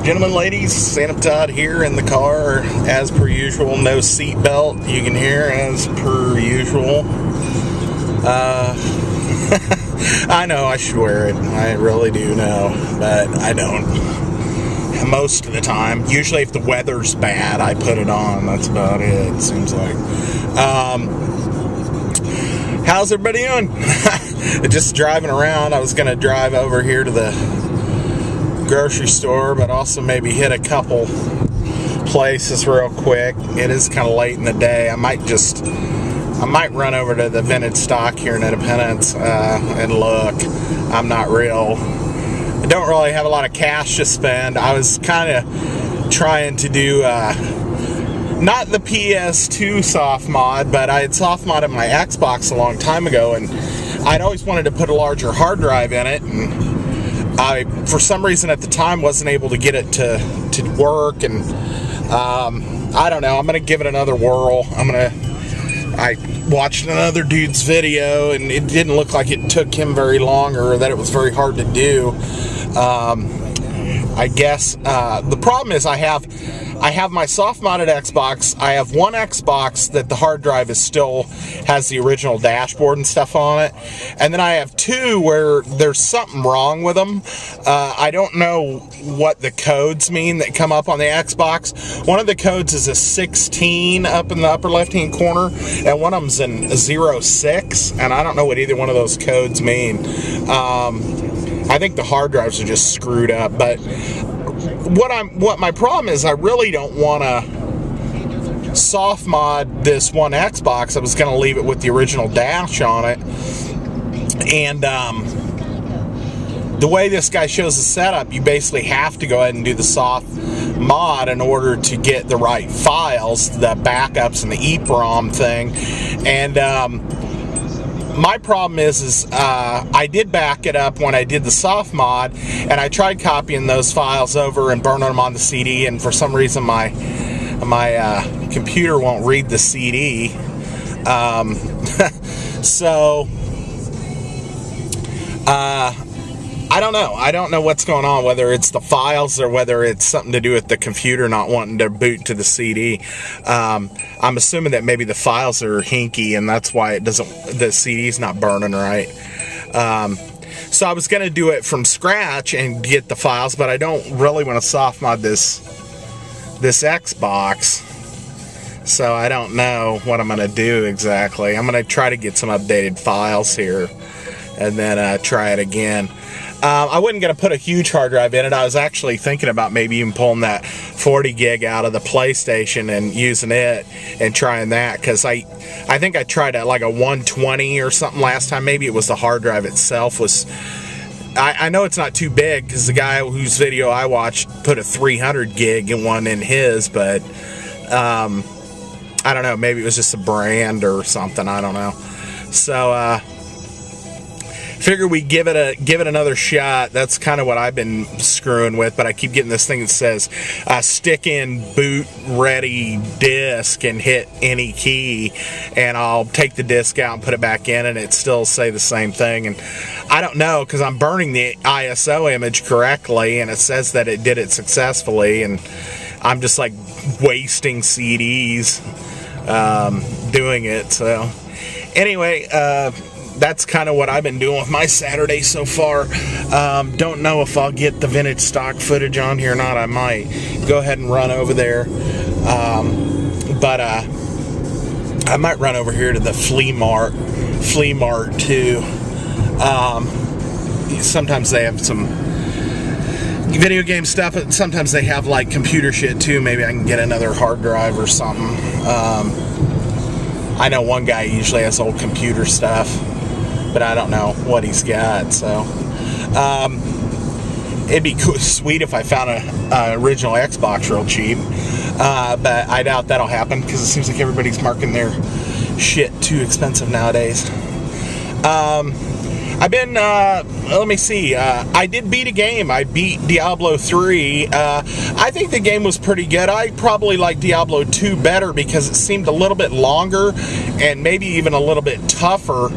Gentlemen, ladies, Sandamtod here in the car, as per usual. No seat belt, you can hear, as per usual. I know I should wear it. I really do know, but I don't. Most of the time. Usually if the weather's bad, I put it on. That's about it seems like. How's everybody doing? Just driving around. I was going to drive over here to the grocery store, but also maybe hit a couple places real quick. It is kind of late in the day. I might run over to the vintage stock here in Independence and look. I don't really have a lot of cash to spend. I was kind of trying to do not the PS2 soft mod, but I had soft modded my Xbox a long time ago, and I'd always wanted to put a larger hard drive in it, and I, for some reason at the time, wasn't able to get it to work, and I don't know. I'm going to give it another whirl. I watched another dude's video, and it didn't look like it took him very long, or that it was very hard to do. I guess the problem is I have my soft modded Xbox. I have one Xbox that the hard drive still has the original dashboard and stuff on it, and then I have two where there's something wrong with them. I don't know what the codes mean that come up on the Xbox. One of the codes is a 16 up in the upper left hand corner, and one of them's in 06, and I don't know what either one of those codes mean. I think the hard drives are just screwed up, but what my problem is, I really don't want to soft mod this one Xbox. I was going to leave it with the original dash on it, and the way this guy shows the setup, you basically have to go ahead and do the soft mod in order to get the right files, the backups and the EEPROM thing. And my problem is I did back it up when I did the soft mod, and I tried copying those files over and burning them on the CD, and for some reason my computer won't read the CD. So I don't know. I don't know what's going on, whether it's the files or whether it's something to do with the computer not wanting to boot to the CD. I'm assuming that maybe the files are hinky, and that's why the CD's not burning right. So I was going to do it from scratch and get the files, but I don't really want to soft mod this Xbox. So I don't know what I'm going to do exactly. I'm going to try to get some updated files here and then try it again. I wasn't going to put a huge hard drive in it. I was actually thinking about maybe even pulling that 40 gig out of the PlayStation and using it and trying that, because I think I tried like a 120 or something last time. Maybe it was the hard drive itself was... I know it's not too big, because the guy whose video I watched put a 300 gig in one in his, but I don't know, maybe it was just a brand or something, I don't know. So figure we give it another shot. That's kind of what I've been screwing with, but I keep getting this thing that says stick in boot ready disk and hit any key, and I'll take the disk out and put it back in, and it still say the same thing. And I don't know, because I'm burning the ISO image correctly, and it says that it did it successfully, and I'm just like wasting CDs doing it. So anyway, that's kind of what I've been doing with my Saturday so far. Don't know if I'll get the vintage stock footage on here or not. I might go ahead and run over there. But I might run over here to the Flea Mart too. Sometimes they have some video game stuff, but sometimes they have like computer shit too. Maybe I can get another hard drive or something. I know one guy usually has old computer stuff, but I don't know what he's got. So it'd be sweet if I found an original Xbox real cheap, but I doubt that'll happen, because it seems like everybody's marking their shit too expensive nowadays. I've been, let me see, I did beat a game. I beat Diablo 3. I think the game was pretty good. I probably like Diablo 2 better because it seemed a little bit longer and maybe even a little bit tougher.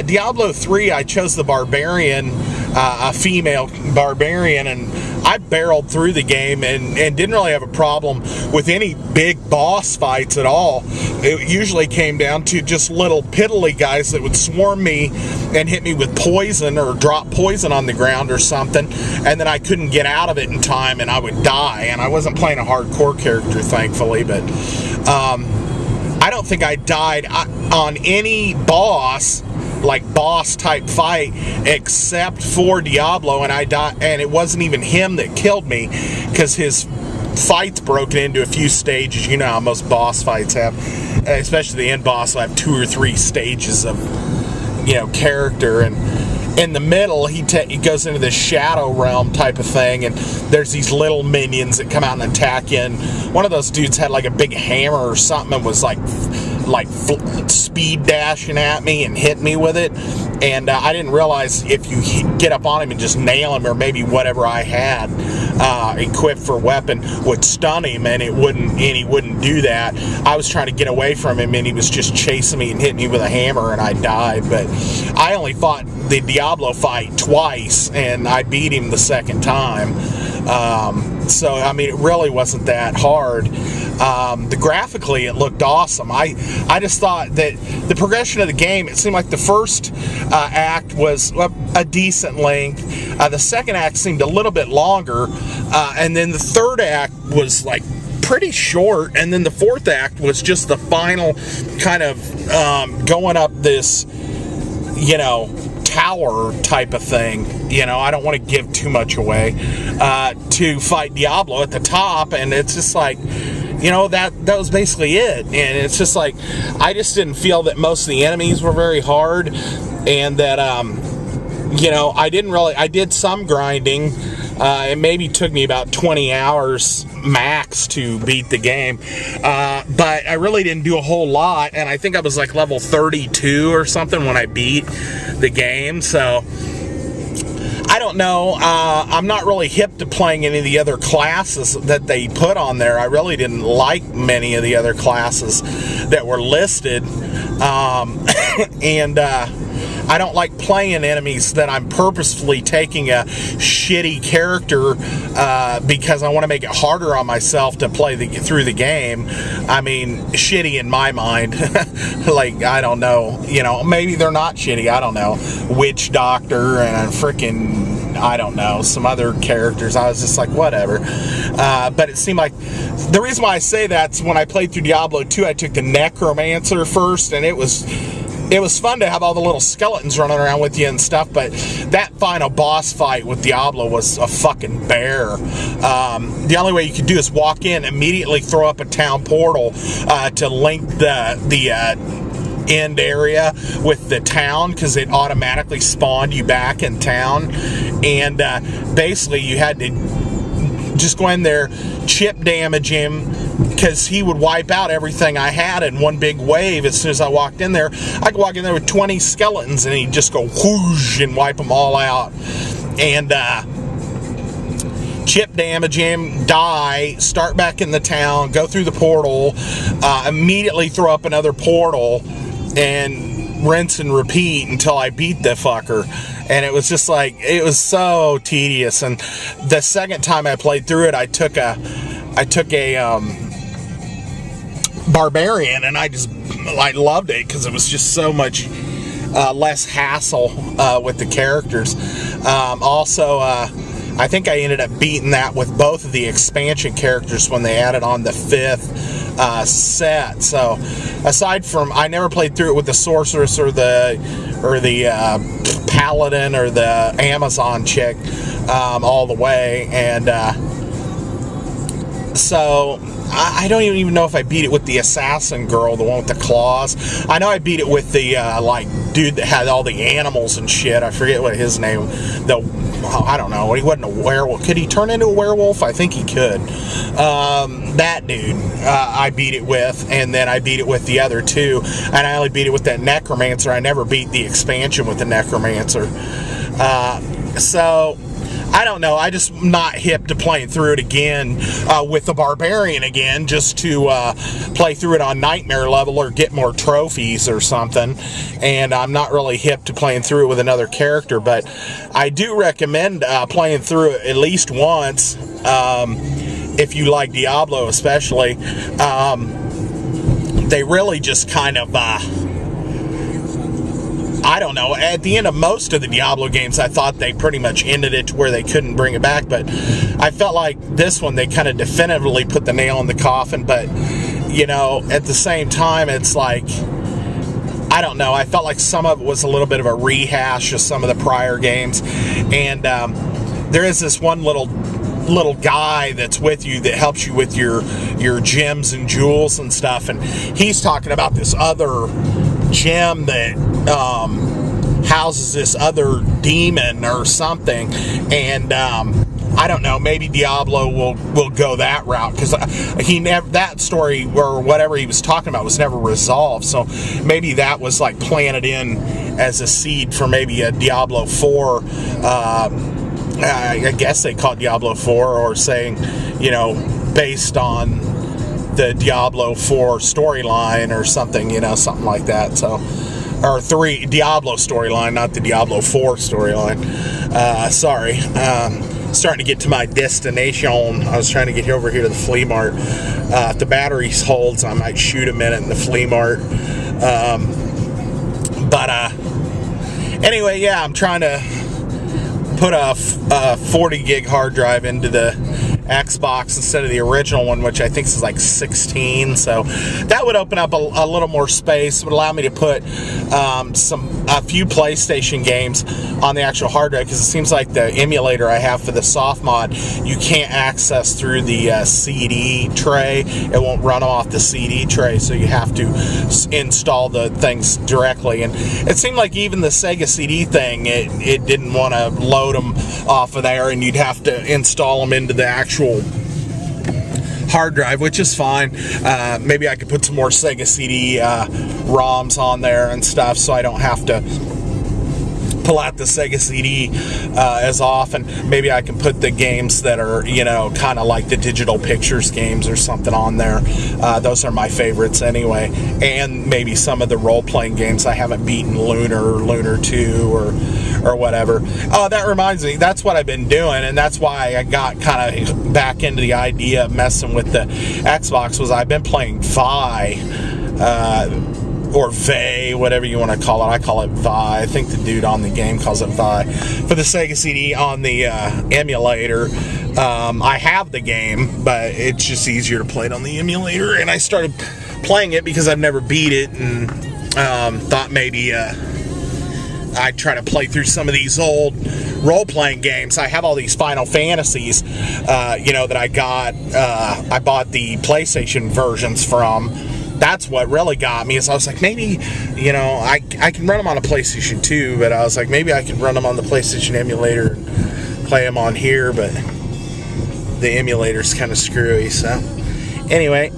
Diablo 3, I chose the barbarian, a female barbarian, and I barreled through the game and didn't really have a problem with any big boss fights at all. It usually came down to just little piddly guys that would swarm me and hit me with poison or drop poison on the ground or something, and then I couldn't get out of it in time and I would die. And I wasn't playing a hardcore character, thankfully, but I don't think I died on any boss, like boss type fight, except for Diablo, and I died, and it wasn't even him that killed me, because his fight's broken into a few stages. You know how most boss fights have, especially the end boss will have 2 or 3 stages of, you know, character, and in the middle he goes into this shadow realm type of thing, and there's these little minions that come out and attack you. And one of those dudes had like a big hammer or something and was like speed dashing at me and hit me with it, and I didn't realize if you get up on him and just nail him, or maybe whatever I had equipped for weapon would stun him, and he wouldn't do that. I was trying to get away from him and he was just chasing me and hitting me with a hammer, and I died. But I only fought the Diablo fight twice and I beat him the second time. So I mean, it really wasn't that hard. Graphically it looked awesome. I just thought that the progression of the game, it seemed like the first act was a decent length, the second act seemed a little bit longer, and then the third act was like pretty short, and then the fourth act was just the final kind of going up this, you know, tower type of thing. You know, I don't want to give too much away, to fight Diablo at the top, and it's just like, you know, that was basically it. And it's just like, I just didn't feel that most of the enemies were very hard, and that you know, I did some grinding. It maybe took me about 20 hours max to beat the game, but I really didn't do a whole lot, and I think I was like level 32 or something when I beat the game. So I don't know. I'm not really hip to playing any of the other classes that they put on there. I really didn't like many of the other classes that were listed, and I don't like playing enemies that I'm purposefully taking a shitty character because I want to make it harder on myself to play through the game. I mean, shitty in my mind. Like, I don't know. You know, maybe they're not shitty. I don't know. Witch Doctor and a freaking, I don't know, some other characters. I was just like, whatever. But it seemed like, the reason why I say that's when I played through Diablo 2, I took the Necromancer first, and it was fun to have all the little skeletons running around with you and stuff, but that final boss fight with Diablo was a fucking bear. The only way you could do is walk in, immediately throw up a town portal to link the end area with the town, because it automatically spawned you back in town, and basically you had to just go in there, chip damage him, because he would wipe out everything I had in one big wave. As soon as I walked in there, I could walk in there with 20 skeletons and he'd just go whoosh and wipe them all out. And chip damage him, die, start back in the town, go through the portal, immediately throw up another portal, and rinse and repeat until I beat the fucker. And it was just like, it was so tedious. And the second time I played through it, I took a barbarian, and I loved it because it was just so much less hassle with the characters. Also, I think I ended up beating that with both of the expansion characters when they added on the 5th set. So aside from, I never played through it with the sorceress or the paladin or the Amazon chick all the way, and so I don't even know if I beat it with the assassin girl, the one with the claws. I know I beat it with the like dude that had all the animals and shit. I forget what his name. I don't know. He wasn't a werewolf. Could he turn into a werewolf? I think he could. That dude, I beat it with, and then I beat it with the other two, and I only beat it with that Necromancer. I never beat the expansion with the Necromancer. So I don't know. I just not hip to playing through it again with the Barbarian again, just to play through it on Nightmare level or get more trophies or something. And I'm not really hip to playing through it with another character, but I do recommend playing through it at least once if you like Diablo, especially. They really just kind of I don't know, at the end of most of the Diablo games, I thought they pretty much ended it to where they couldn't bring it back, but I felt like this one, they kind of definitively put the nail in the coffin, but, you know, at the same time, it's like, I don't know, I felt like some of it was a little bit of a rehash of some of the prior games, and there is this one little guy that's with you that helps you with your gems and jewels and stuff, and he's talking about this other gem that houses this other demon or something, and I don't know, maybe Diablo will go that route, because that story or whatever he was talking about was never resolved, so maybe that was like planted in as a seed for maybe a Diablo 4. I guess they call it Diablo 4, or saying, you know, based on the Diablo 4 storyline or something, you know, something like that. So, or Diablo storyline, not the Diablo 4 storyline. Sorry, starting to get to my destination. I was trying to get over here to the Flea Mart. If the battery holds, I might shoot a minute in the Flea Mart. Anyway, yeah, I'm trying to put a 40 gig hard drive into the Xbox instead of the original one, which I think is like 16, so that would open up a little more space. It would allow me to put a few PlayStation games on the actual hard drive, because it seems like the emulator I have for the soft mod, you can't access through the CD tray. It won't run off the CD tray, so you have to install the things directly, and it seemed like even the Sega CD thing, it didn't want to load them off of there, and you'd have to install them into the actual hard drive, which is fine. Maybe I could put some more Sega CD ROMs on there and stuff, so I don't have to pull out the Sega CD as often. Maybe I can put the games that are, you know, kind of like the digital pictures games or something on there. Those are my favorites anyway. And maybe some of the role-playing games I haven't beaten, Lunar 2 or whatever. Oh, that reminds me, that's what I've been doing, and that's why I got kind of back into the idea of messing with the Xbox, was I've been playing Vi, or Vay, whatever you want to call it. I call it Vi. I think the dude on the game calls it Vi. For the Sega CD on the emulator, I have the game, but it's just easier to play it on the emulator, and I started playing it because I've never beat it, and thought maybe I'd try to play through some of these old role-playing games. I have all these Final Fantasies, you know, that I got, I bought the PlayStation versions from. That's what really got me, is I was like, maybe, you know, I can run them on a PlayStation 2, but I was like, maybe I can run them on the PlayStation emulator and play them on here, but the emulator's kind of screwy, so. Anyway,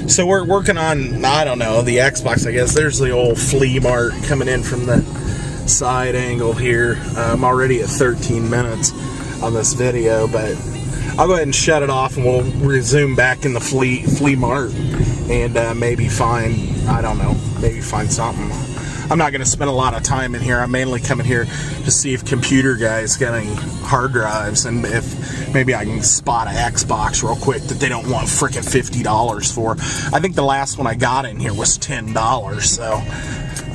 so we're working on, I don't know, the Xbox, I guess. There's the old Flea Mart coming in from the side angle here. I'm already at 13 minutes on this video, but I'll go ahead and shut it off, and we'll resume back in the Flea Mart and maybe find, I don't know, maybe find something. I'm not going to spend a lot of time in here. I'm mainly coming here to see if Computer Guy's getting hard drives, and if maybe I can spot an Xbox real quick that they don't want frickin' $50 for. I think the last one I got in here was $10, so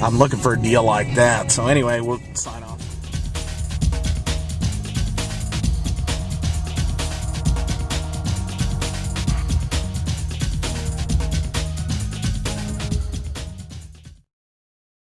I'm looking for a deal like that. So anyway, we'll sign off.